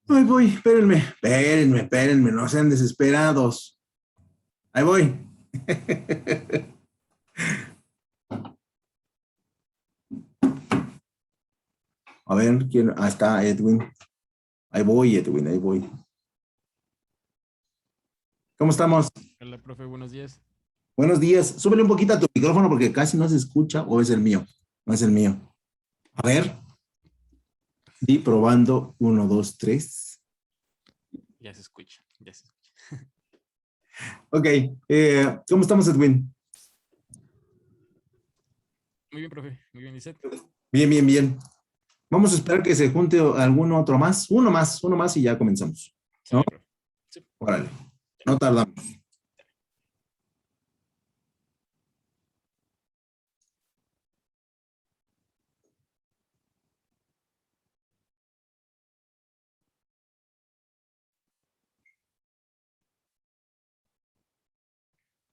Ahí voy, espérenme, no sean desesperados. Ahí voy. A ver, ¿quién? Ah, está Edwin. Ahí voy, Edwin, ahí voy. ¿Cómo estamos? Hola, profe, buenos días. Buenos días. Súbele un poquito a tu micrófono porque casi no se escucha, o es el mío. No es el mío. A ver. Sí, probando. 1, 2, 3. Ya se escucha, ya se escucha. Ok. ¿Cómo estamos, Edwin? Muy bien, profe. Muy bien, Lisette. Bien. Vamos a esperar que se junte alguno otro más. Uno más y ya comenzamos. ¿No? Sale, profe. Sí. Órale. No tardamos.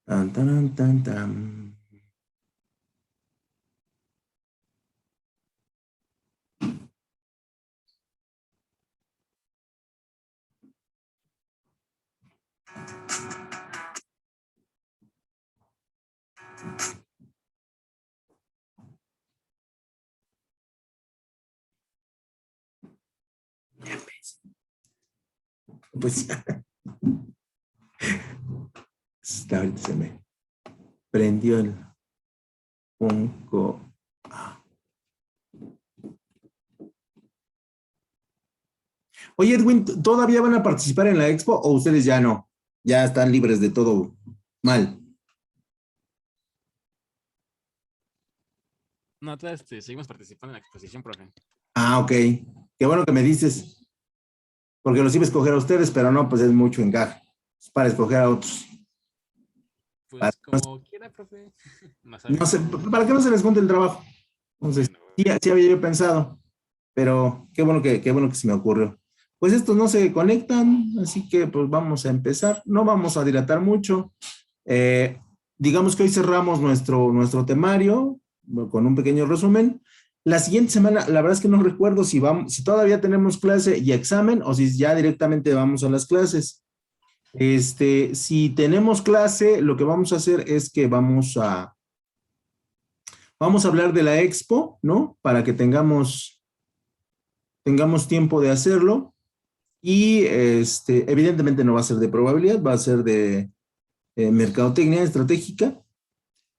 Tan, tan, tan, tan. Pues ahorita se me prendió el punco. Oye, Edwin, ¿todavía van a participar en la expo o ustedes ya no? Ya están libres de todo mal. No, todavía seguimos participando en la exposición, profe. Ah, ok. Qué bueno que me dices. Porque los iba a escoger a ustedes, pero no, pues es mucho encaje. Es para escoger a otros. Para, Pues como quiera, profe. No no sabe. sé, para que no se les junte el trabajo. Entonces, Bueno, sí había yo pensado, pero qué bueno que se me ocurrió. Pues estos no se conectan, así que pues vamos a empezar. No vamos a dilatar mucho. Eh, digamos que hoy cerramos nuestro temario con un pequeño resumen. La siguiente semana, la verdad es que no recuerdo si todavía tenemos clase y examen o si ya directamente vamos a las clases. Si tenemos clase, lo que vamos a hacer es que vamos a hablar de la expo, ¿no? Para que tengamos tiempo de hacerlo. Y evidentemente no va a ser de probabilidad, va a ser de mercadotecnia estratégica.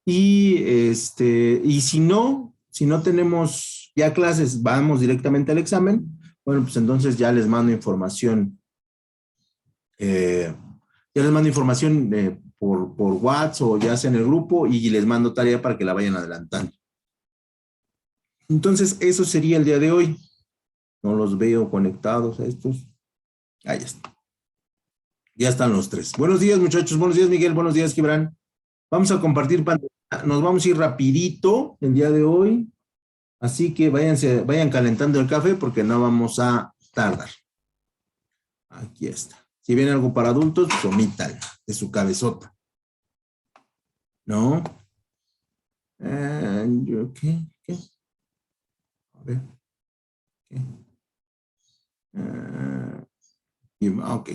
Y si no tenemos ya clases, vamos directamente al examen. Bueno, pues entonces ya les mando información. Ya les mando información por WhatsApp o ya sea en el grupo y les mando tarea para que la vayan adelantando. Entonces, eso sería el día de hoy. No los veo conectados a estos. Ahí está. Ya están los tres. Buenos días, muchachos. Buenos días, Miguel. Buenos días, Gibran. Vamos a compartir pantalla. Nos vamos a ir rapidito el día de hoy. Así que vayan calentando el café porque no vamos a tardar. Aquí está. Si viene algo para adultos, pues omítalo de su cabezota. ¿No? ¿Qué? A ver. ¿Qué? Ok.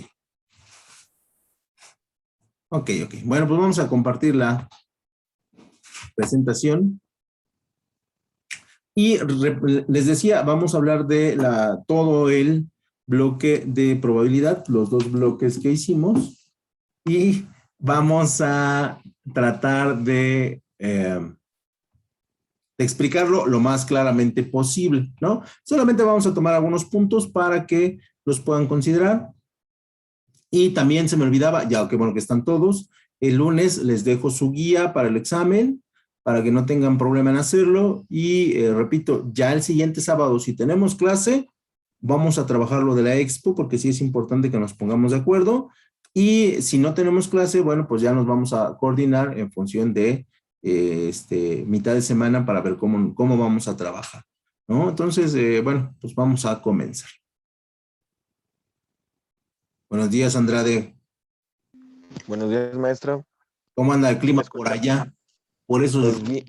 Ok. Bueno, pues vamos a compartir la presentación. Y les decía, vamos a hablar de todo el bloque de probabilidad, los dos bloques que hicimos, y vamos a tratar de explicarlo lo más claramente posible, ¿no? Solamente vamos a tomar algunos puntos para que los puedan considerar. Y también se me olvidaba, ya que bueno que están todos, el lunes les dejo su guía para el examen, para que no tengan problema en hacerlo. Y repito, ya el siguiente sábado, si tenemos clase, vamos a trabajar lo de la expo, porque sí es importante que nos pongamos de acuerdo. Y si no tenemos clase, bueno, pues ya nos vamos a coordinar en función de mitad de semana para ver cómo vamos a trabajar, ¿no? Entonces, bueno, pues vamos a comenzar. Buenos días, Andrade. Buenos días, maestro. ¿Cómo anda el ¿Me clima por escucha? allá? Por eso, Pues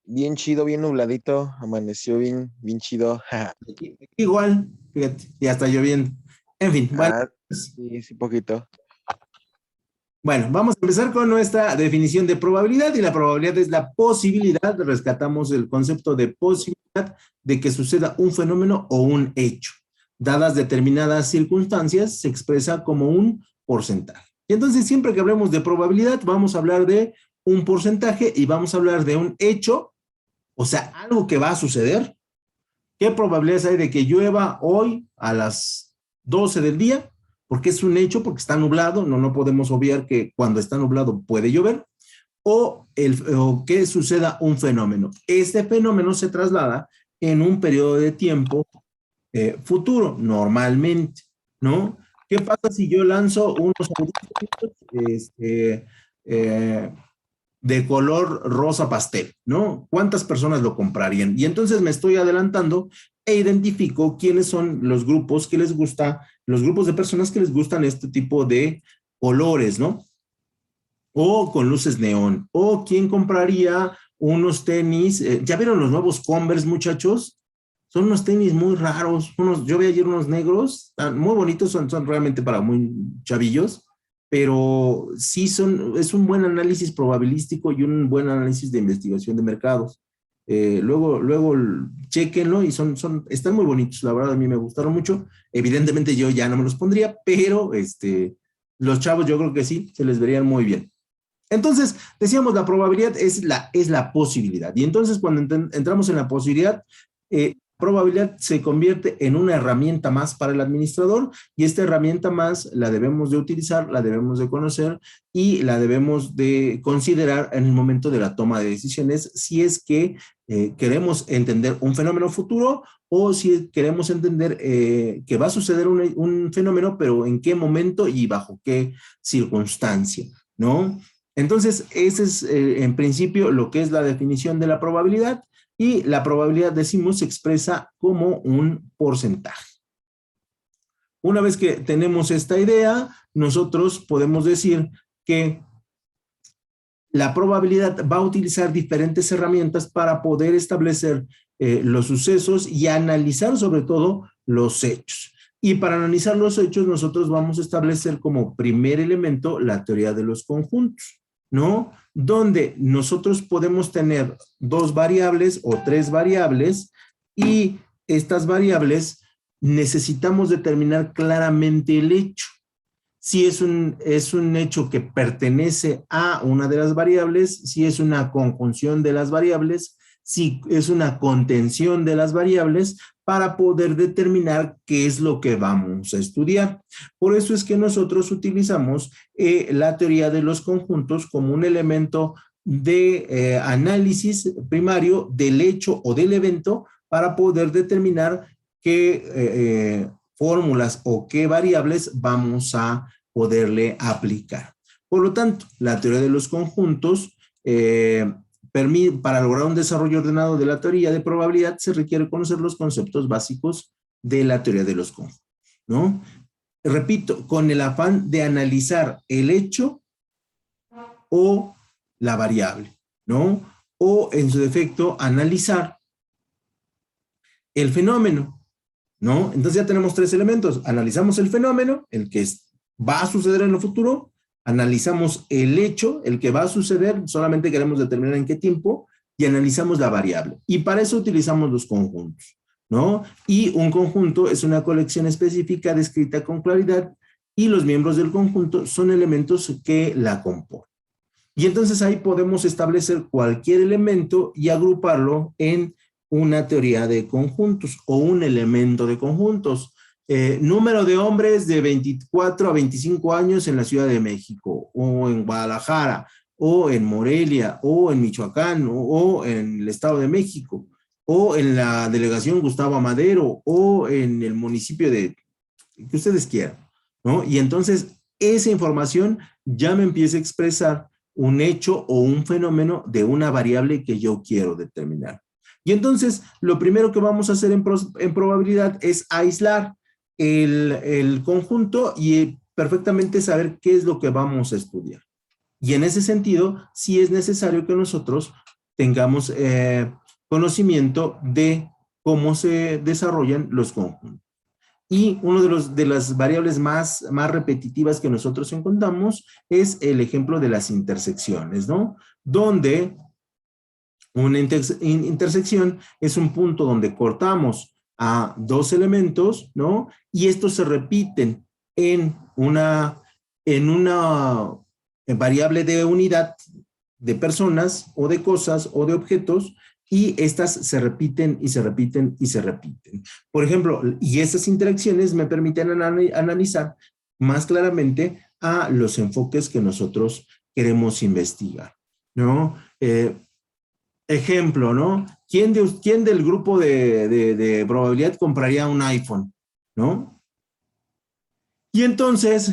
bien chido, bien nubladito. Amaneció bien chido. aquí igual, fíjate, ya está lloviendo. En fin, bueno. Ah, sí, poquito. Bueno, vamos a empezar con nuestra definición de probabilidad y la probabilidad es la posibilidad, rescatamos el concepto de posibilidad de que suceda un fenómeno o un hecho. Dadas determinadas circunstancias, se expresa como un porcentaje. Y entonces siempre que hablemos de probabilidad, vamos a hablar de un porcentaje y vamos a hablar de un hecho, o sea, algo que va a suceder. ¿Qué probabilidades hay de que llueva hoy a las 12 del día? Porque es un hecho, porque está nublado, no podemos obviar que cuando está nublado puede llover, o que suceda un fenómeno. Este fenómeno se traslada en un periodo de tiempo futuro, normalmente, ¿no? ¿Qué pasa si yo lanzo unos audífonos de color rosa pastel, ¿no? ¿Cuántas personas lo comprarían? Y entonces me estoy adelantando e identifico quiénes son los grupos que les gusta, los grupos de personas que les gustan este tipo de colores, ¿no? O con luces neón, o quién compraría unos tenis, ¿ya vieron los nuevos Converse, muchachos? Son unos tenis muy raros, yo vi ayer unos negros, muy bonitos, son realmente para muy chavillos, pero sí es un buen análisis probabilístico y un buen análisis de investigación de mercados. Luego chequenlo y están muy bonitos, la verdad a mí me gustaron mucho. Evidentemente yo ya no me los pondría, pero los chavos yo creo que sí, se les verían muy bien. Entonces, decíamos, la probabilidad es la posibilidad. Y entonces, cuando entramos en la posibilidad, probabilidad se convierte en una herramienta más para el administrador y esta herramienta más la debemos de utilizar, la debemos de conocer y la debemos de considerar en el momento de la toma de decisiones si es que queremos entender un fenómeno futuro o si queremos entender que va a suceder un fenómeno, pero en qué momento y bajo qué circunstancia, ¿no? Entonces, ese es en principio lo que es la definición de la probabilidad y la probabilidad, decimos, se expresa como un porcentaje. Una vez que tenemos esta idea, nosotros podemos decir que la probabilidad va a utilizar diferentes herramientas para poder establecer los sucesos y analizar sobre todo los hechos. Y para analizar los hechos, nosotros vamos a establecer como primer elemento la teoría de los conjuntos, ¿no? Donde nosotros podemos tener dos variables o tres variables y estas variables necesitamos determinar claramente el hecho. Si es un hecho que pertenece a una de las variables, si es una conjunción de las variables, si es una contención de las variables, para poder determinar qué es lo que vamos a estudiar. Por eso es que nosotros utilizamos la teoría de los conjuntos como un elemento de análisis primario del hecho o del evento para poder determinar qué fórmulas o qué variables vamos a poderle aplicar. Por lo tanto, la teoría de los conjuntos para lograr un desarrollo ordenado de la teoría de probabilidad se requiere conocer los conceptos básicos de la teoría de los conjuntos, ¿no? Repito, con el afán de analizar el hecho o la variable, ¿no? O en su defecto, analizar el fenómeno, ¿no? Entonces ya tenemos tres elementos. Analizamos el fenómeno, el que va a suceder en el futuro, analizamos el hecho, el que va a suceder, solamente queremos determinar en qué tiempo, y analizamos la variable. Y para eso utilizamos los conjuntos, ¿no? Y un conjunto es una colección específica descrita con claridad y los miembros del conjunto son elementos que la componen. Y entonces ahí podemos establecer cualquier elemento y agruparlo en una teoría de conjuntos o un elemento de conjuntos. Número de hombres de 24 a 25 años en la Ciudad de México, o en Guadalajara, o en Morelia, o en Michoacán, o en el Estado de México, o en la delegación Gustavo Amadero, o en el municipio de que ustedes quieran, ¿no? Y entonces esa información ya me empieza a expresar un hecho o un fenómeno de una variable que yo quiero determinar. Y entonces, lo primero que vamos a hacer en probabilidad es aislar el conjunto y perfectamente saber qué es lo que vamos a estudiar. Y en ese sentido, sí es necesario que nosotros tengamos conocimiento de cómo se desarrollan los conjuntos. Y una de las variables más repetitivas que nosotros encontramos es el ejemplo de las intersecciones, ¿no? Donde una intersección es un punto donde cortamos a dos elementos, ¿no? Y estos se repiten en una variable de unidad de personas o de cosas o de objetos, y estas se repiten y se repiten y se repiten. Por ejemplo, y esas interacciones me permiten analizar más claramente a los enfoques que nosotros queremos investigar, ¿no? Ejemplo, ¿no? ¿Quién del grupo de probabilidad compraría un iPhone? ¿No? Y entonces,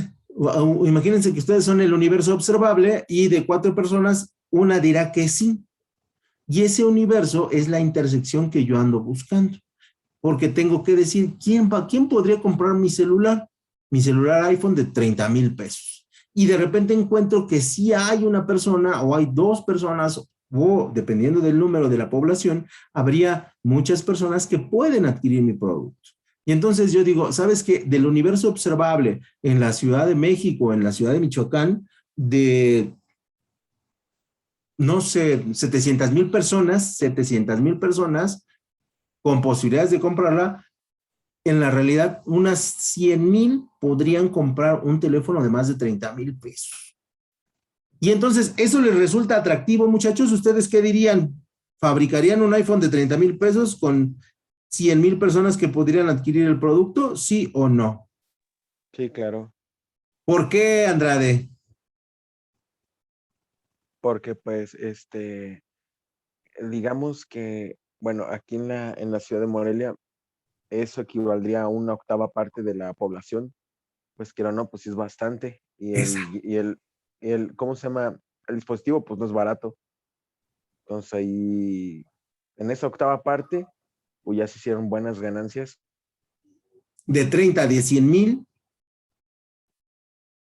imagínense que ustedes son el universo observable y de 4 personas, una dirá que sí. Y ese universo es la intersección que yo ando buscando. Porque tengo que decir, ¿quién podría comprar mi celular? Mi celular iPhone de 30,000 pesos. Y de repente encuentro que sí hay una persona o hay 2 personas, o dependiendo del número de la población, habría muchas personas que pueden adquirir mi producto. Y entonces yo digo, ¿sabes qué? Del universo observable en la Ciudad de México, en la Ciudad de Michoacán, de, no sé, 700,000 personas con posibilidades de comprarla, en la realidad unas 100,000 podrían comprar un teléfono de más de 30,000 pesos. Y entonces, ¿eso les resulta atractivo, muchachos? ¿Ustedes qué dirían? ¿Fabricarían un iPhone de 30,000 pesos con 100,000 personas que podrían adquirir el producto? ¿Sí o no? Sí, claro. ¿Por qué, Andrade? Porque pues, digamos que, bueno, aquí en la ciudad de Morelia, eso equivaldría a una octava parte de la población, pues quiero o no, pues sí es bastante. Esa. ¿Cómo se llama? El dispositivo, pues no es barato. Entonces ahí, en esa octava parte, pues ya se hicieron buenas ganancias. De 30 a 100,000.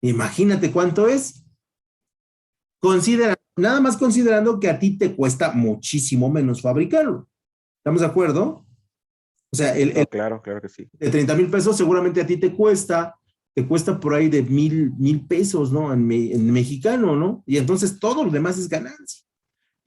Imagínate cuánto es. Nada más considerando que a ti te cuesta muchísimo menos fabricarlo. ¿Estamos de acuerdo? O sea, No, claro, claro que sí. de 30,000 pesos seguramente a ti te cuesta por ahí de 1,000 pesos, ¿no? En mexicano, ¿no? Y entonces todo lo demás es ganancia.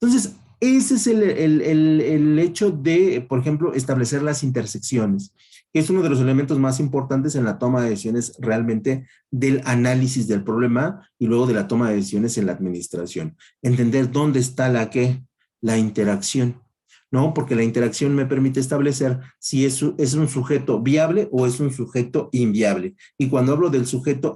Entonces, ese es el hecho de, por ejemplo, establecer las intersecciones, que es uno de los elementos más importantes en la toma de decisiones realmente del análisis del problema y luego de la toma de decisiones en la administración. Entender dónde está la interacción, ¿no? Porque la interacción me permite establecer si es un sujeto viable o es un sujeto inviable. Y cuando hablo del sujeto,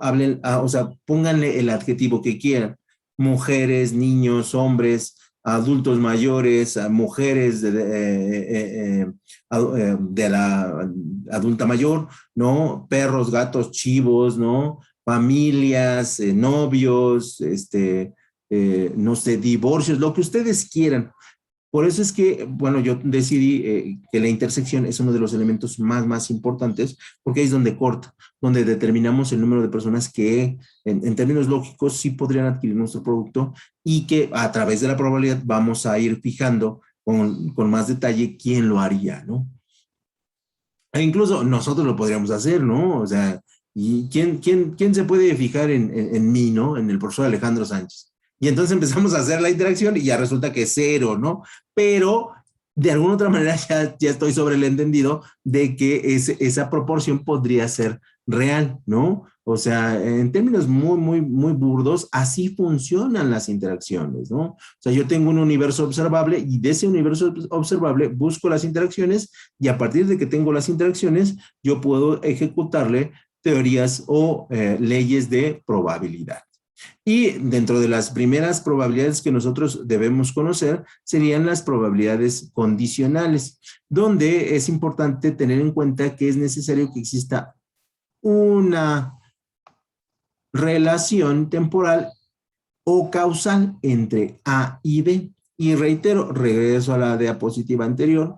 pónganle el adjetivo que quieran. Mujeres, niños, hombres, adultos mayores, mujeres de la adulta mayor, ¿no? Perros, gatos, chivos, ¿no? Familias, novios, no sé, divorcios, lo que ustedes quieran. Por eso es que, bueno, yo decidí que la intersección es uno de los elementos más importantes, porque ahí es donde corta, donde determinamos el número de personas que, en términos lógicos, sí podrían adquirir nuestro producto y que a través de la probabilidad vamos a ir fijando con más detalle quién lo haría, ¿no? E incluso nosotros lo podríamos hacer, ¿no? O sea, ¿y quién se puede fijar en mí, ¿no? En el profesor Alejandro Sánchez. Y entonces empezamos a hacer la interacción y ya resulta que es 0, ¿no? Pero de alguna otra manera ya estoy sobre el entendido de que esa proporción podría ser real, ¿no? O sea, en términos muy burdos, así funcionan las interacciones, ¿no? O sea, yo tengo un universo observable y de ese universo observable busco las interacciones y a partir de que tengo las interacciones, yo puedo ejecutarle teorías o leyes de probabilidad. Y dentro de las primeras probabilidades que nosotros debemos conocer serían las probabilidades condicionales, donde es importante tener en cuenta que es necesario que exista una relación temporal o causal entre A y B. Y reitero, regreso a la diapositiva anterior,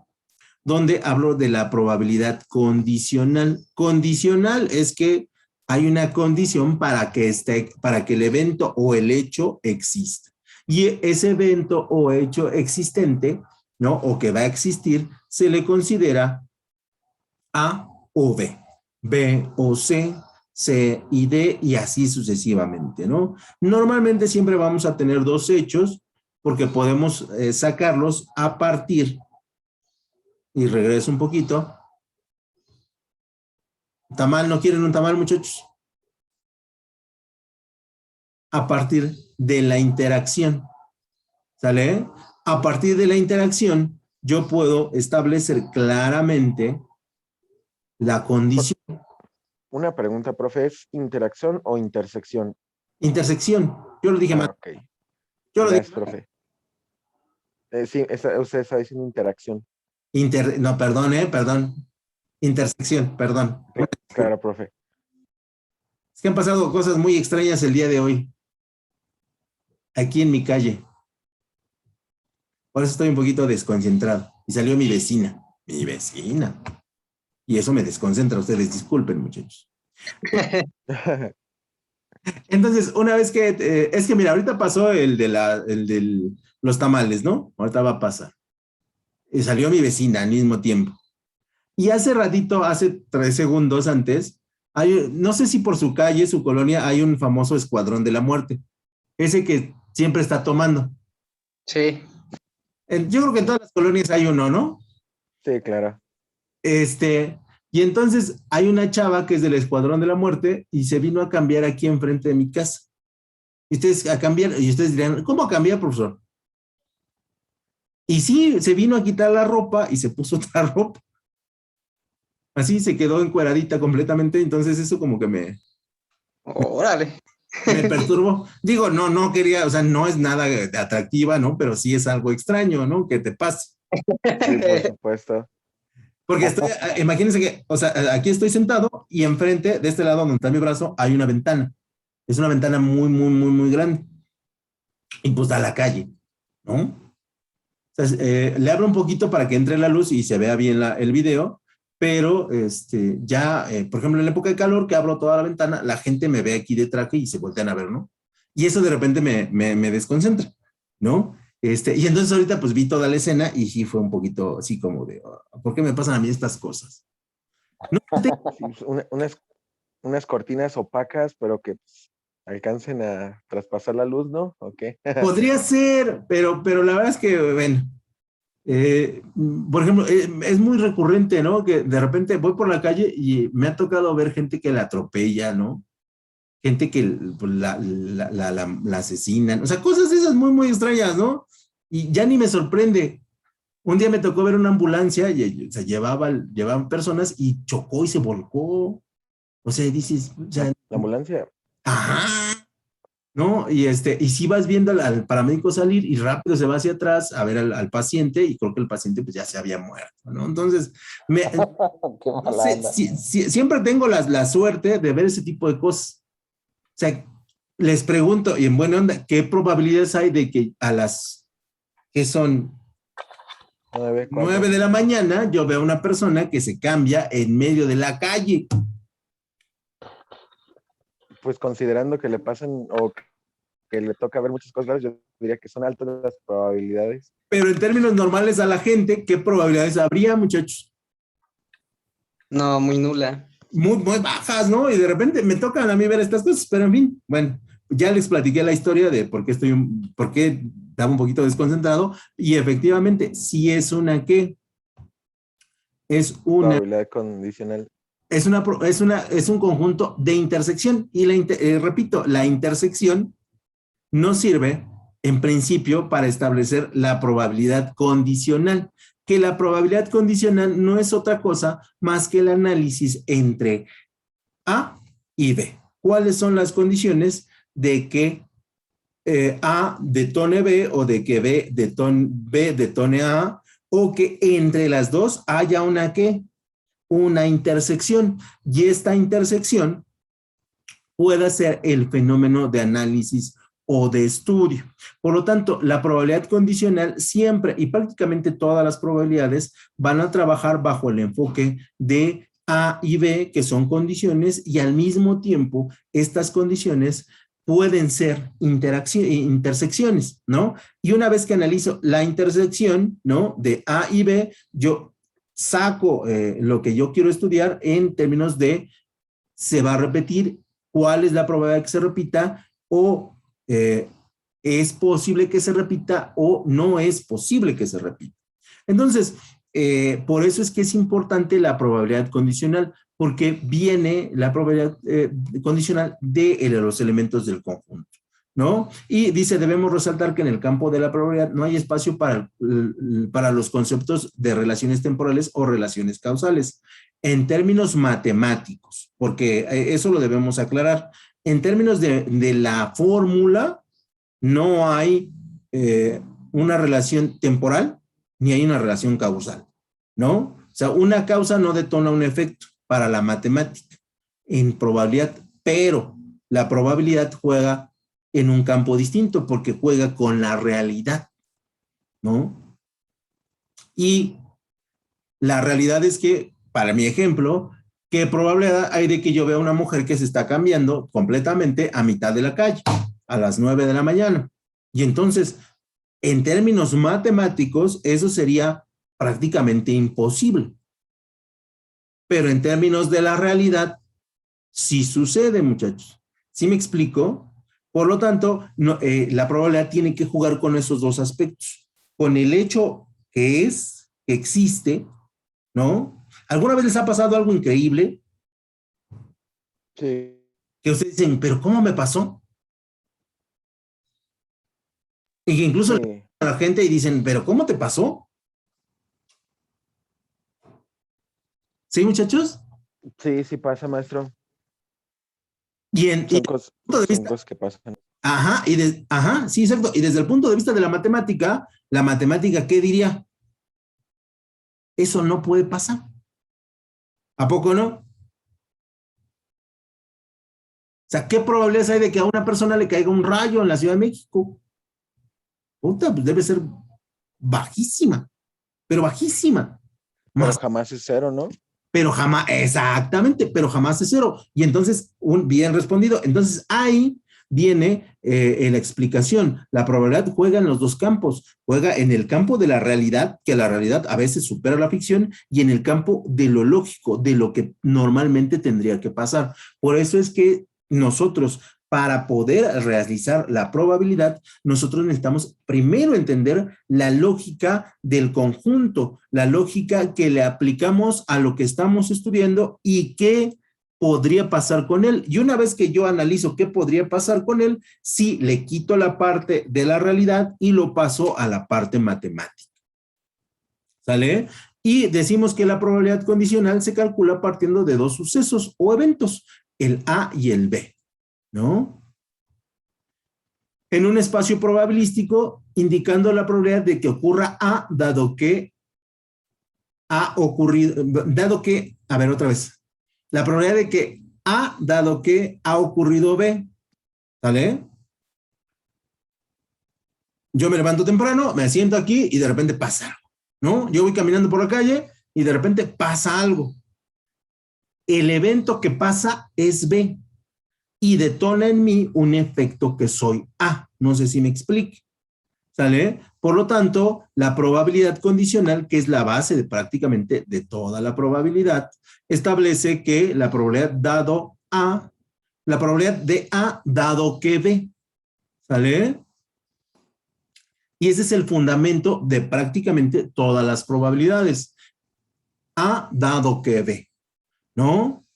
donde hablo de la probabilidad condicional. Condicional es que hay una condición para que el evento o el hecho exista. Y ese evento o hecho existente, ¿no? O que va a existir, se le considera A o B, B o C, C y D, y así sucesivamente, ¿no? Normalmente siempre vamos a tener dos hechos, porque podemos sacarlos a partir, y regreso un poquito. ¿Tamal? ¿No quieren un tamal, muchachos? A partir de la interacción, ¿sale? A partir de la interacción, yo puedo establecer claramente la condición. Una pregunta, profe, ¿es interacción o intersección? Intersección. Yo lo dije mal. Ok. Yo lo dije Gracias, profe. Sí, usted está diciendo interacción. No, perdón, perdón. Intersección, perdón. Claro, profe. Es que han pasado cosas muy extrañas el día de hoy. Aquí en mi calle. Por eso estoy un poquito desconcentrado. Y salió mi vecina. Mi vecina. Y eso me desconcentra. Ustedes disculpen, muchachos. Entonces, una vez que... es que mira, ahorita pasó el de los tamales, ¿no? Ahorita va a pasar. Y salió mi vecina al mismo tiempo. Y hace ratito, hace 3 segundos antes, no sé si por su calle, su colonia, hay un famoso Escuadrón de la Muerte. Ese que siempre está tomando. Sí. Yo creo que en todas las colonias hay uno, ¿no? Sí, claro. Y entonces hay una chava que es del Escuadrón de la Muerte y se vino a cambiar aquí enfrente de mi casa. Y ustedes dirán, ¿cómo a cambiar, profesor? Y sí, se vino a quitar la ropa y se puso otra ropa. Así se quedó encueradita completamente, entonces eso como que me Órale. perturbó. Digo, no quería, o sea, no es nada atractiva, ¿no? Pero sí es algo extraño, ¿no? Que te pase. Sí, por supuesto. Porque imagínense que, o sea, aquí estoy sentado y enfrente, de este lado donde está mi brazo, hay una ventana. Es una ventana muy, muy, muy, muy grande. Y pues da a la calle, ¿no? O sea, le abro un poquito para que entre la luz y se vea bien el video, pero ya, por ejemplo, en la época de calor que abro toda la ventana, la gente me ve aquí de traje y se voltean a ver, ¿no? Y eso de repente me desconcentra, ¿no? Y entonces ahorita pues vi toda la escena y sí fue un poquito así como de, ¿por qué me pasan a mí estas cosas? No, Sí, unas cortinas opacas, pero que alcancen a traspasar la luz, ¿no? Ok. podría ser, pero la verdad es que, bueno, por ejemplo, es muy recurrente, ¿no? Que de repente voy por la calle y me ha tocado ver gente que la atropella, ¿no? Gente que pues, la asesinan, o sea, cosas esas muy, muy extrañas, ¿no? Y ya ni me sorprende. Un día me tocó ver una ambulancia y o sea, llevaban personas y chocó y se volcó. O sea, dices, o sea, La ambulancia. ajá, ¿no? Y si vas viendo al paramédico salir y rápido se va hacia atrás a ver al paciente y creo que el paciente pues ya se había muerto, ¿no? Entonces, Qué no mala sé, onda. siempre tengo la suerte de ver ese tipo de cosas. O sea, les pregunto, y en buena onda, ¿qué probabilidades hay de que que son 9 de la mañana, yo veo a una persona que se cambia en medio de la calle? Pues considerando que le pasan o que le toca ver muchas cosas, yo diría que son altas las probabilidades. Pero en términos normales a la gente, ¿qué probabilidades habría, muchachos? No, muy nula. Muy, muy bajas, ¿no? Y de repente me tocan a mí ver estas cosas, pero en fin, bueno, ya les platiqué la historia de por qué estaba un poquito desconcentrado y efectivamente, sí es una Probabilidad condicional. es un conjunto de intersección y repito, la intersección no sirve en principio para establecer la probabilidad condicional, que la probabilidad condicional no es otra cosa más que el análisis entre A y B. ¿Cuáles son las condiciones de que A detone B o de que B detone A o que entre las dos haya una intersección? Y esta intersección pueda ser el fenómeno de análisis o de estudio. Por lo tanto, la probabilidad condicional siempre y prácticamente todas las probabilidades van a trabajar bajo el enfoque de A y B, que son condiciones, y al mismo tiempo estas condiciones pueden ser intersecciones, ¿no? Y una vez que analizo la intersección, ¿no? De A y B, yo saco lo que yo quiero estudiar en términos de se va a repetir, cuál es la probabilidad de que se repita, o es posible que se repita o no es posible que se repita. Entonces, por eso es que es importante la probabilidad condicional, porque viene la probabilidad condicional de los elementos del conjunto, ¿no? Y dice, debemos resaltar que en el campo de la probabilidad no hay espacio para los conceptos de relaciones temporales o relaciones causales. En términos matemáticos, porque eso lo debemos aclarar. En términos de la fórmula, no hay una relación temporal ni hay una relación causal, ¿no? O sea, una causa no detona un efecto para la matemática en probabilidad, pero la probabilidad juega en un campo distinto porque juega con la realidad, ¿no? Y la realidad es que, para mi ejemplo, ¿qué probabilidad hay de que yo vea a una mujer que se está cambiando completamente a mitad de la calle, a las 9 de la mañana? Y entonces, en términos matemáticos, eso sería prácticamente imposible. Pero en términos de la realidad, sí sucede, muchachos. ¿Sí me explico? Por lo tanto, no, la probabilidad tiene que jugar con esos dos aspectos. Con el hecho que existe, ¿no? ¿Alguna vez les ha pasado algo increíble? Sí. Que ustedes dicen, ¿pero cómo me pasó? Y que incluso Sí. le dicen a la gente y dicen, ¿pero cómo te pasó? ¿Sí, muchachos? Sí, sí pasa, maestro. Y Son punto de vista, cosas que pasan. ajá, sí, exacto. Y desde el punto de vista de la matemática, ¿qué diría? Eso no puede pasar. ¿A poco no? O sea, ¿qué probabilidades hay de que a una persona le caiga un rayo en la Ciudad de México? Puta, pues debe ser bajísima, pero bajísima. Pero Más, jamás es cero, ¿no? pero jamás, exactamente, pero jamás es cero. Y entonces, bien respondido. Entonces, ahí viene la explicación. La probabilidad juega en los dos campos. Juega en el campo de la realidad, que la realidad a veces supera la ficción, y en el campo de lo lógico, de lo que normalmente tendría que pasar. Por eso es que nosotros, para poder realizar la probabilidad, nosotros necesitamos primero entender la lógica del conjunto, la lógica que le aplicamos a lo que estamos estudiando y qué podría pasar con él. Y una vez que yo analizo qué podría pasar con él, sí le quito la parte de la realidad y lo paso a la parte matemática. ¿Sale? Y decimos que la probabilidad condicional se calcula partiendo de dos sucesos o eventos, el A y el B, ¿no? En un espacio probabilístico, indicando la probabilidad de que ocurra A, dado que ha ocurrido, dado que, a ver otra vez, la probabilidad de que A, dado que ha ocurrido B, ¿sale? Yo me levanto temprano, me siento aquí y de repente pasa algo, ¿no? Yo voy caminando por la calle y de repente pasa algo. El evento que pasa es B y detona en mí un efecto que soy A. No sé si me explique. ¿Sale? Por lo tanto, la probabilidad condicional, que es la base de prácticamente de toda la probabilidad, establece que la probabilidad la probabilidad de A dado que B. ¿Sale? Y ese es el fundamento de prácticamente todas las probabilidades. A dado que B, ¿no?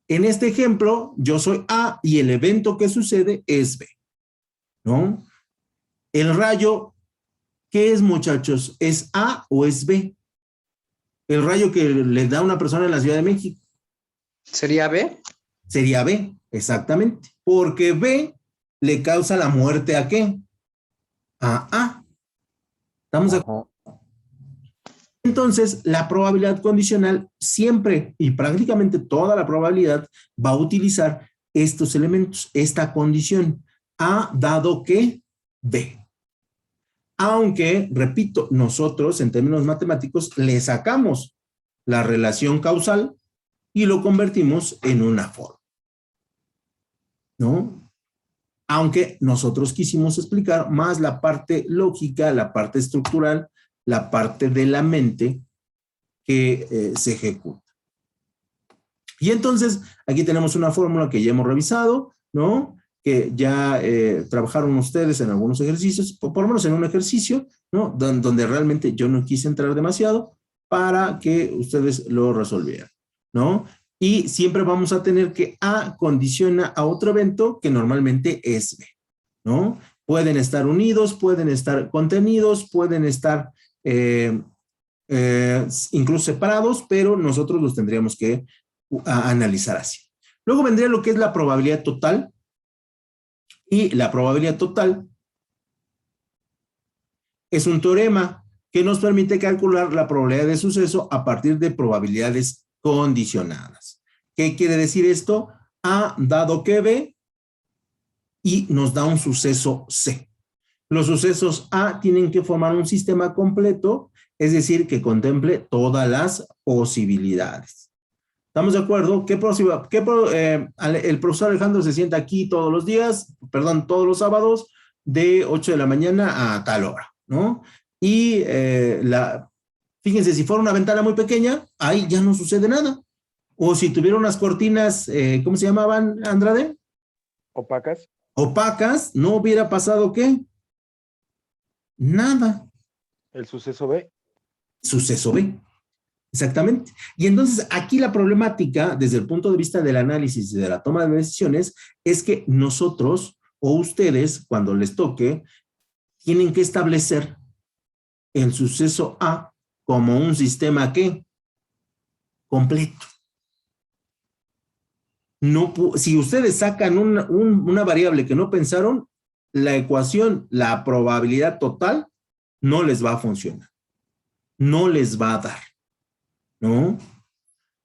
En este ejemplo, yo soy A y el evento que sucede es B, ¿no? El rayo, ¿qué es, muchachos? ¿Es A o es B? El rayo que le da a una persona en la Ciudad de México. ¿Sería B? Sería B, exactamente. Porque B le causa la muerte ¿a qué? A A. ¿Estamos de acuerdo? Entonces, la probabilidad condicional siempre y prácticamente toda la probabilidad va a utilizar estos elementos, esta condición, A dado que B. Aunque, repito, nosotros en términos matemáticos le sacamos la relación causal, y lo convertimos en una forma, ¿no? Aunque nosotros quisimos explicar más la parte lógica, la parte estructural, la parte de la mente que se ejecuta. Y entonces, aquí tenemos una fórmula que ya hemos revisado, ¿no? Que ya trabajaron ustedes en algunos ejercicios, por lo menos en un ejercicio, ¿no? Donde realmente yo no quise entrar demasiado para que ustedes lo resolvieran, ¿no? Y siempre vamos a tener que A condiciona a otro evento que normalmente es B, ¿no? Pueden estar unidos, pueden estar contenidos, pueden estar incluso separados, pero nosotros los tendríamos que analizar así. Luego vendría lo que es la probabilidad total, y la probabilidad total es un teorema que nos permite calcular la probabilidad de suceso a partir de probabilidades condicionadas. ¿Qué quiere decir esto? A dado que B y nos da un suceso C. Los sucesos A tienen que formar un sistema completo, es decir, que contemple todas las posibilidades. ¿Estamos de acuerdo? El profesor Alejandro se sienta aquí todos los días, perdón, todos los sábados, de 8 de la mañana a tal hora, ¿no? Y fíjense, si fuera una ventana muy pequeña, ahí ya no sucede nada. O si tuviera unas cortinas, ¿cómo se llamaban, Andrade? Opacas. Opacas, ¿no hubiera pasado qué? Nada. El suceso B. Suceso B. Exactamente. Y entonces aquí la problemática, desde el punto de vista del análisis y de la toma de decisiones, es que nosotros o ustedes, cuando les toque, tienen que establecer el suceso A como un sistema ¿qué? Completo. No, si ustedes sacan una variable que no pensaron, la ecuación, la probabilidad total, no les va a funcionar. No les va a dar. ¿No?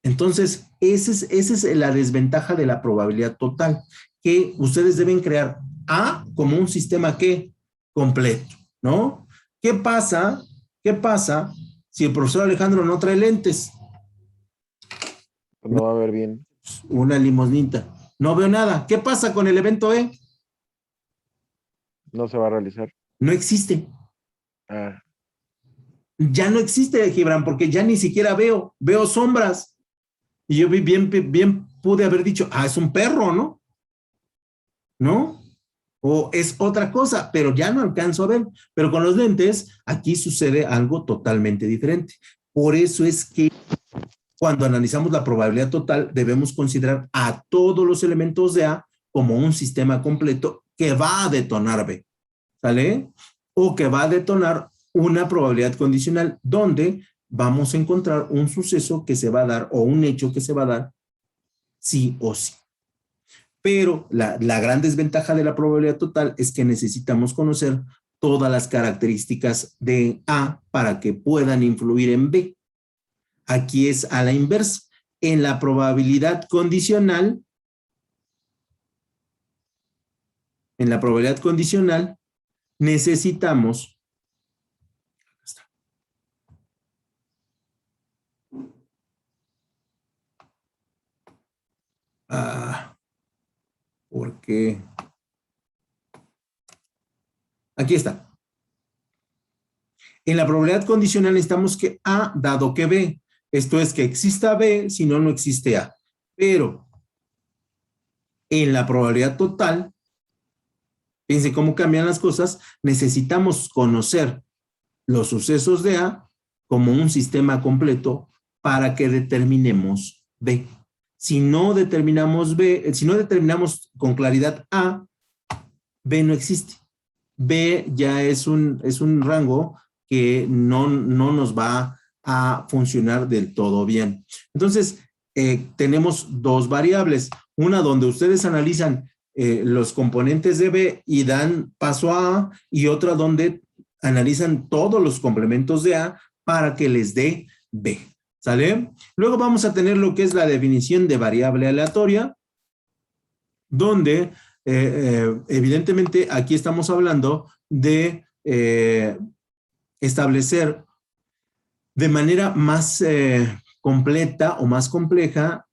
Entonces, esa es la desventaja de la probabilidad total, que ustedes deben crear A como un sistema ¿qué? Completo, ¿no? ¿Qué pasa si el profesor Alejandro no trae lentes? Pues no va a ver bien. Una limonita. No veo nada. ¿Qué pasa con el evento E? No se va a realizar. No existe. Ah, Ya no existe, Gibran, porque ya ni siquiera veo sombras. Y yo bien pude haber dicho, es un perro, ¿no? ¿No? O es otra cosa, pero ya no alcanzo a ver. Pero con los lentes, aquí sucede algo totalmente diferente. Por eso es que cuando analizamos la probabilidad total, debemos considerar a todos los elementos de A como un sistema completo que va a detonar B, ¿sale? O que va a detonar una probabilidad condicional donde vamos a encontrar un suceso que se va a dar o un hecho que se va a dar sí o sí. Pero la gran desventaja de la probabilidad total es que necesitamos conocer todas las características de A para que puedan influir en B. Aquí es a la inversa. En la probabilidad condicional, necesitamos porque aquí está. En la probabilidad condicional necesitamos que A dado que B. Esto es que exista B, si no, no existe A. Pero en la probabilidad total, fíjense cómo cambian las cosas, necesitamos conocer los sucesos de A como un sistema completo para que determinemos B. Si no determinamos B, si no determinamos con claridad A, B no existe. B ya es un rango que no nos va a funcionar del todo bien. Entonces, tenemos dos variables. Una donde ustedes analizan los componentes de B y dan paso a A, y otra donde analizan todos los complementos de A para que les dé B. ¿Sale? Luego vamos a tener lo que es la definición de variable aleatoria, donde evidentemente aquí estamos hablando de establecer de manera más completa o más compleja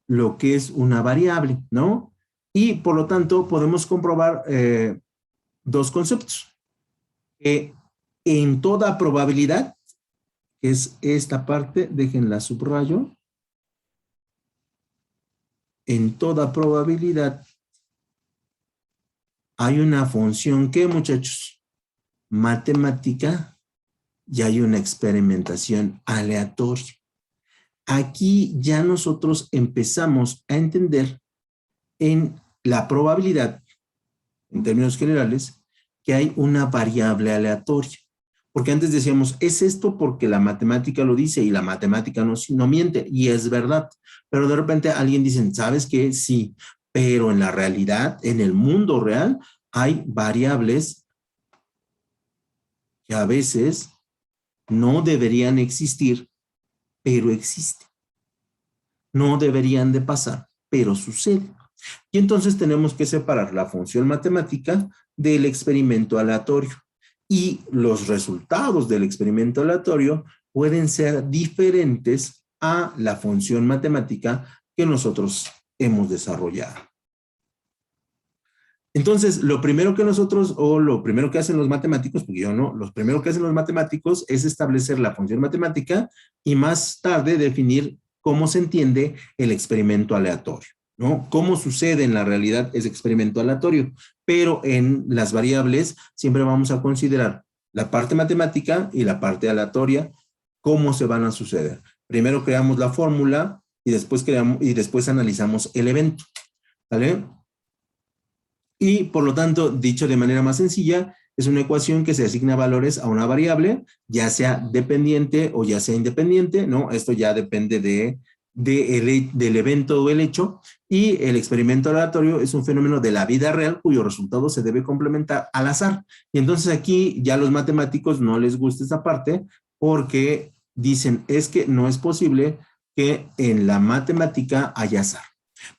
lo que es una variable, ¿no? Y por lo tanto podemos comprobar dos conceptos. En toda probabilidad, que es esta parte, déjenla subrayo, en toda probabilidad hay una función que, muchachos, matemática, y hay una experimentación aleatoria. Aquí ya nosotros empezamos a entender en la probabilidad, en términos generales, que hay una variable aleatoria. Porque antes decíamos, es esto porque la matemática lo dice y la matemática no miente, y es verdad. Pero de repente alguien dice, ¿sabes qué? Sí, pero en la realidad, en el mundo real, hay variables que a veces no deberían existir, pero existen. No deberían de pasar, pero sucede. Y entonces tenemos que separar la función matemática del experimento aleatorio. Y los resultados del experimento aleatorio pueden ser diferentes a la función matemática que nosotros hemos desarrollado. Entonces, lo primero que nosotros, o lo primero que hacen los matemáticos, porque yo no, lo primero que hacen los matemáticos es establecer la función matemática y más tarde definir cómo se entiende el experimento aleatorio, ¿no? Cómo sucede en la realidad ese experimento aleatorio, pero en las variables siempre vamos a considerar la parte matemática y la parte aleatoria, cómo se van a suceder. Primero creamos la fórmula y después analizamos el evento, ¿vale? Y por lo tanto, dicho de manera más sencilla, es una ecuación que se asigna valores a una variable, ya sea dependiente o ya sea independiente, ¿no? Esto ya depende del evento o el hecho. Y el experimento aleatorio es un fenómeno de la vida real cuyo resultado se debe complementar al azar. Y entonces aquí ya a los matemáticos no les gusta esta parte porque dicen, es que no es posible que en la matemática haya azar.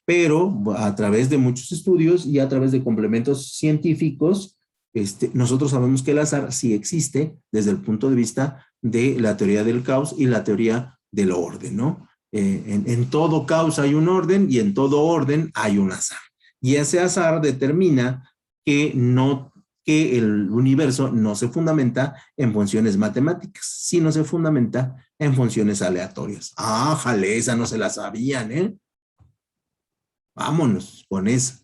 Pero a través de muchos estudios y a través de complementos científicos, nosotros sabemos que el azar sí existe desde el punto de vista de la teoría del caos y la teoría del orden, ¿no? En todo caos hay un orden y en todo orden hay un azar. Y ese azar determina que el universo no se fundamenta en funciones matemáticas, sino se fundamenta en funciones aleatorias. Ah, jale, esa no se la sabían, ¿eh? Vámonos con eso.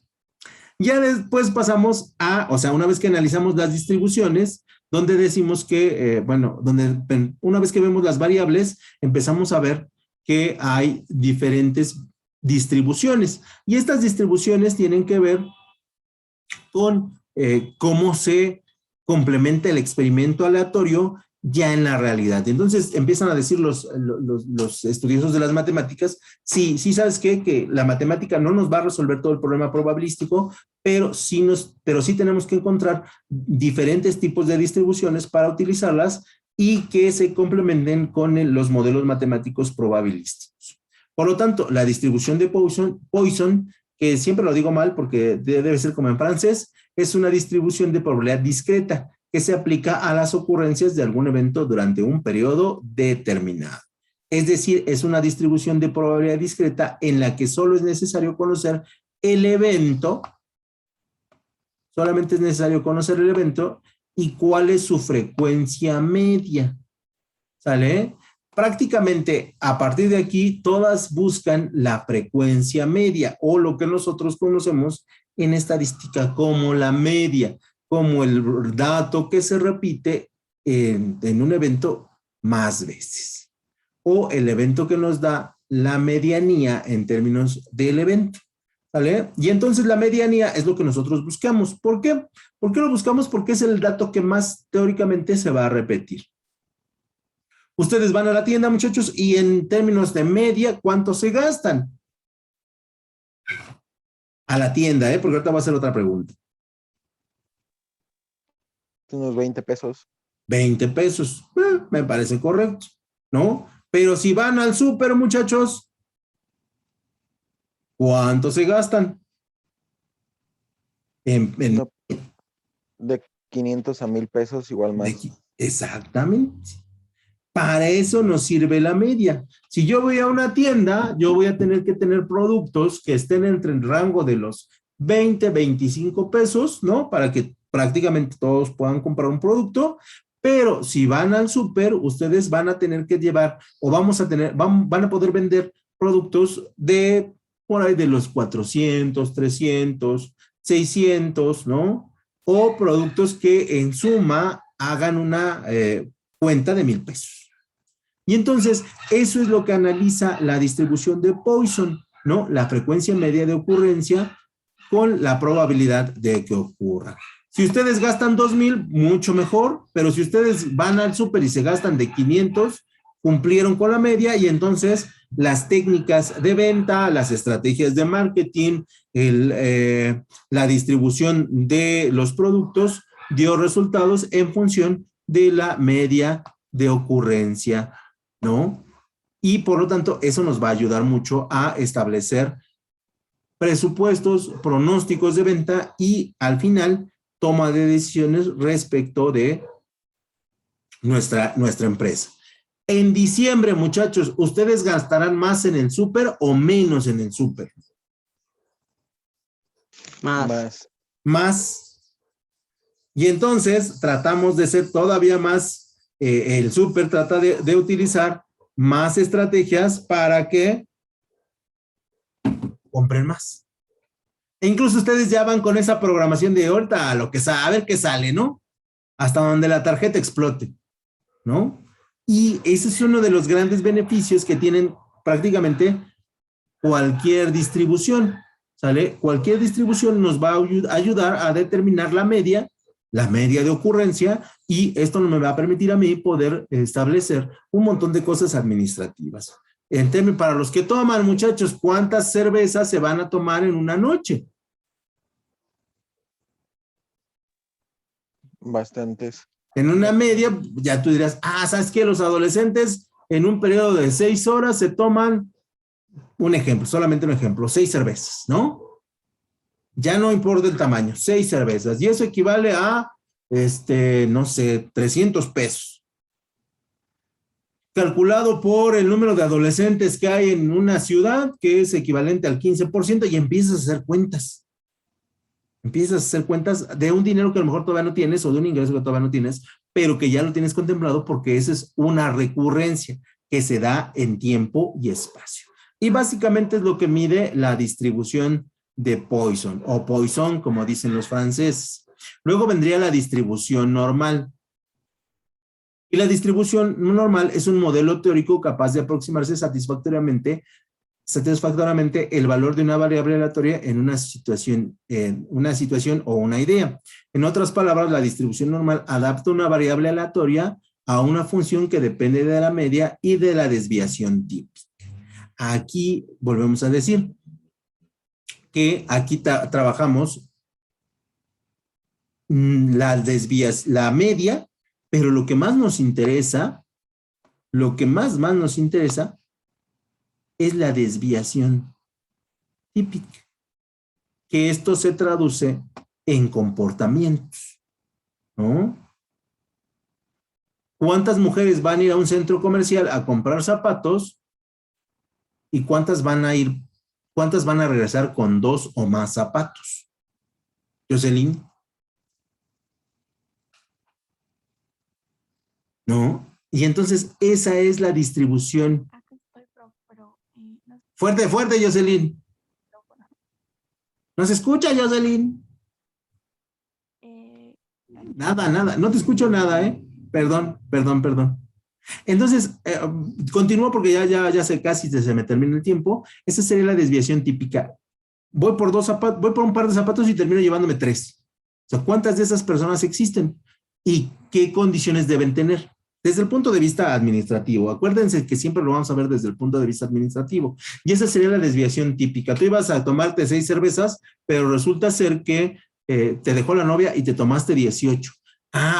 Ya después pasamos o sea, una vez que analizamos las distribuciones, donde decimos que, una vez que vemos las variables, empezamos a ver que hay diferentes distribuciones. Y estas distribuciones tienen que ver con cómo se complementa el experimento aleatorio ya en la realidad. Entonces empiezan a decir los estudiosos de las matemáticas, sí, sabes qué, que la matemática no nos va a resolver todo el problema probabilístico, pero sí tenemos que encontrar diferentes tipos de distribuciones para utilizarlas y que se complementen con los modelos matemáticos probabilísticos. Por lo tanto, la distribución de Poisson, que siempre lo digo mal porque debe ser como en francés, es una distribución de probabilidad discreta que se aplica a las ocurrencias de algún evento durante un periodo determinado. Es decir, es una distribución de probabilidad discreta en la que solo es necesario conocer el evento, solamente es necesario conocer el evento y cuál es su frecuencia media. ¿Sale? Prácticamente a partir de aquí todas buscan la frecuencia media o lo que nosotros conocemos en estadística como la media, como el dato que se repite en un evento más veces o el evento que nos da la medianía en términos del evento. ¿Vale? Y entonces la medianía es lo que nosotros buscamos. ¿Por qué? ¿Por qué lo buscamos? Porque es el dato que más teóricamente se va a repetir. Ustedes van a la tienda, muchachos, y en términos de media, ¿cuánto se gastan? A la tienda, porque ahorita va a hacer otra pregunta. Unos 20 pesos. 20 pesos, me parece correcto, ¿no? Pero si van al súper, muchachos, ¿cuánto se gastan? No, de 500 a 1000 pesos, igual más. Exactamente. Para eso nos sirve la media. Si yo voy a una tienda, yo voy a tener que tener productos que estén entre el rango de los 20, 25 pesos, ¿no? Para que prácticamente todos puedan comprar un producto. Pero si van al súper, ustedes van a tener que llevar o van a poder vender productos de por ahí de los 400, 300, 600, ¿no? O productos que en suma hagan una cuenta de 1,000 pesos. Y entonces, eso es lo que analiza la distribución de Poisson, ¿no? La frecuencia media de ocurrencia con la probabilidad de que ocurra. Si ustedes gastan 2,000, mucho mejor, pero si ustedes van al súper y se gastan de 500, cumplieron con la media y entonces las técnicas de venta, las estrategias de marketing, la distribución de los productos dio resultados en función de la media de ocurrencia, ¿no? Y por lo tanto, eso nos va a ayudar mucho a establecer presupuestos, pronósticos de venta y al final toma de decisiones respecto de nuestra empresa. En diciembre, muchachos, ¿ustedes gastarán más en el súper o menos en el súper? Más. Y entonces tratamos de ser todavía más, el súper trata de utilizar más estrategias para que compren más. E incluso ustedes ya van con esa programación de ahorita a ver qué sale, ¿no? Hasta donde la tarjeta explote, ¿no? Y ese es uno de los grandes beneficios que tienen prácticamente cualquier distribución, ¿sale? Cualquier distribución nos va a ayudar a determinar la media de ocurrencia, y esto no me va a permitir a mí poder establecer un montón de cosas administrativas. Para los que toman, muchachos, ¿cuántas cervezas se van a tomar en una noche? Bastantes. En una media, ya tú dirás, ¿sabes qué? Los adolescentes en un periodo de 6 horas se toman, solamente un ejemplo, 6 cervezas, ¿no? Ya no importa el tamaño, 6 cervezas. Y eso equivale a, no sé, 300 pesos. Calculado por el número de adolescentes que hay en una ciudad, que es equivalente al 15%, y empiezas a hacer cuentas. Empiezas a hacer cuentas de un dinero que a lo mejor todavía no tienes o de un ingreso que todavía no tienes, pero que ya lo tienes contemplado porque esa es una recurrencia que se da en tiempo y espacio. Y básicamente es lo que mide la distribución de Poisson, o Poisson, como dicen los franceses. Luego vendría la distribución normal. Y la distribución normal es un modelo teórico capaz de aproximarse satisfactoriamente el valor de una variable aleatoria en una situación o una idea. En otras palabras, la distribución normal adapta una variable aleatoria a una función que depende de la media y de la desviación típica. Aquí volvemos a decir que aquí trabajamos la media, pero lo que más nos interesa es la desviación típica, que esto se traduce en comportamientos, ¿no? ¿Cuántas mujeres van a ir a un centro comercial a comprar zapatos y cuántas van a regresar con 2 o más zapatos? Jocelyn. ¿No? Y entonces esa es la distribución. Fuerte, Jocelyn. ¿No se escucha, Jocelyn? Nada. No te escucho nada, ¿eh? Perdón. Entonces, continúo porque ya casi se me termina el tiempo. Esa sería la desviación típica. Voy por un par de zapatos y termino llevándome 3. O sea, ¿cuántas de esas personas existen? ¿Y qué condiciones deben tener? Desde el punto de vista administrativo. Acuérdense que siempre lo vamos a ver desde el punto de vista administrativo. Y esa sería la desviación típica. Tú ibas a tomarte 6 cervezas, pero resulta ser que te dejó la novia y te tomaste 18.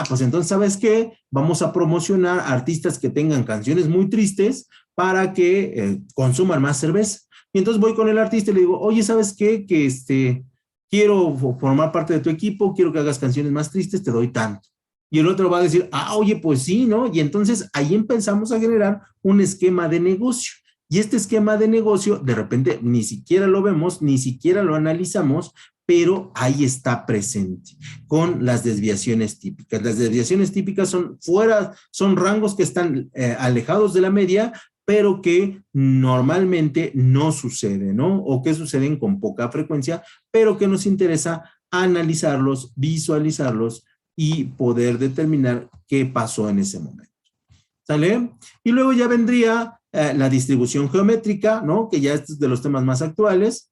Pues entonces, ¿sabes qué? Vamos a promocionar artistas que tengan canciones muy tristes para que consuman más cerveza. Y entonces voy con el artista y le digo, oye, ¿sabes qué? Que quiero formar parte de tu equipo, quiero que hagas canciones más tristes, te doy tanto. y el otro va a decir, oye, pues sí, ¿no? Y entonces ahí empezamos a generar un esquema de negocio. Y este esquema de negocio, de repente, ni siquiera lo vemos, ni siquiera lo analizamos, pero ahí está presente con las desviaciones típicas. Las desviaciones típicas son rangos que están alejados de la media, pero que normalmente no suceden, ¿no? O que suceden con poca frecuencia, pero que nos interesa analizarlos, visualizarlos y poder determinar qué pasó en ese momento. ¿Sale? Y luego ya vendría la distribución geométrica, ¿no? Que ya es de los temas más actuales,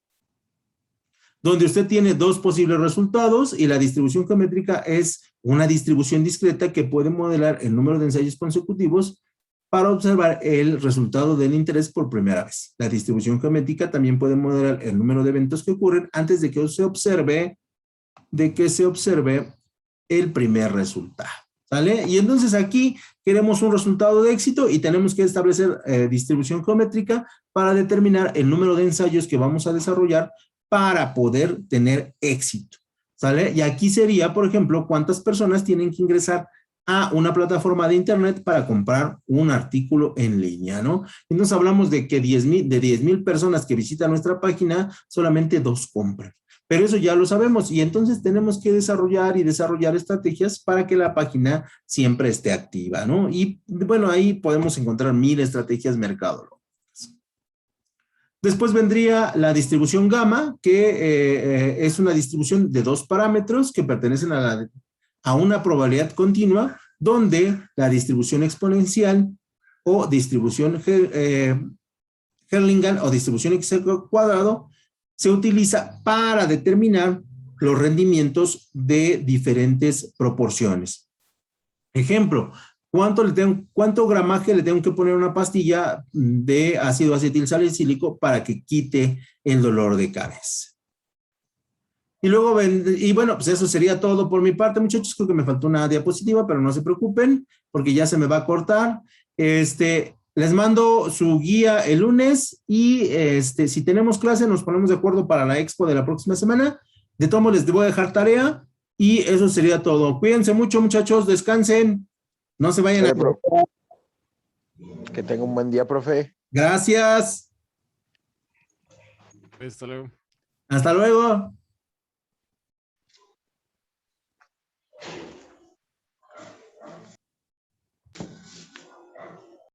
donde usted tiene dos posibles resultados y la distribución geométrica es una distribución discreta que puede modelar el número de ensayos consecutivos para observar el resultado del interés por primera vez. La distribución geométrica también puede modelar el número de eventos que ocurren antes de que se observe el primer resultado. ¿Sale? Y entonces aquí queremos un resultado de éxito y tenemos que establecer distribución geométrica para determinar el número de ensayos que vamos a desarrollar para poder tener éxito. ¿Sale? Y aquí sería, por ejemplo, cuántas personas tienen que ingresar a una plataforma de internet para comprar un artículo en línea, ¿no? Entonces hablamos de que 10,000 personas que visitan nuestra página, solamente 2 compran. Pero eso ya lo sabemos y entonces tenemos que desarrollar estrategias para que la página siempre esté activa, ¿no? Y bueno, ahí podemos encontrar 1000 estrategias mercadológicas. Después vendría la distribución gamma, que es una distribución de 2 parámetros que pertenecen a una probabilidad continua, donde la distribución exponencial o distribución Herlingan o distribución X cuadrado se utiliza para determinar los rendimientos de diferentes proporciones. Ejemplo, ¿cuánto gramaje le tengo que poner a una pastilla de ácido acetil salicílico para que quite el dolor de cabeza? Y luego, bueno, pues eso sería todo por mi parte, muchachos. Creo que me faltó una diapositiva, pero no se preocupen, porque ya se me va a cortar. Les mando su guía el lunes y si tenemos clase nos ponemos de acuerdo para la expo de la próxima semana. De todos modos les voy a dejar tarea y eso sería todo. Cuídense mucho, muchachos, descansen. No se vayan a... Que tenga un buen día, profe. Gracias. Hasta luego. Hasta luego.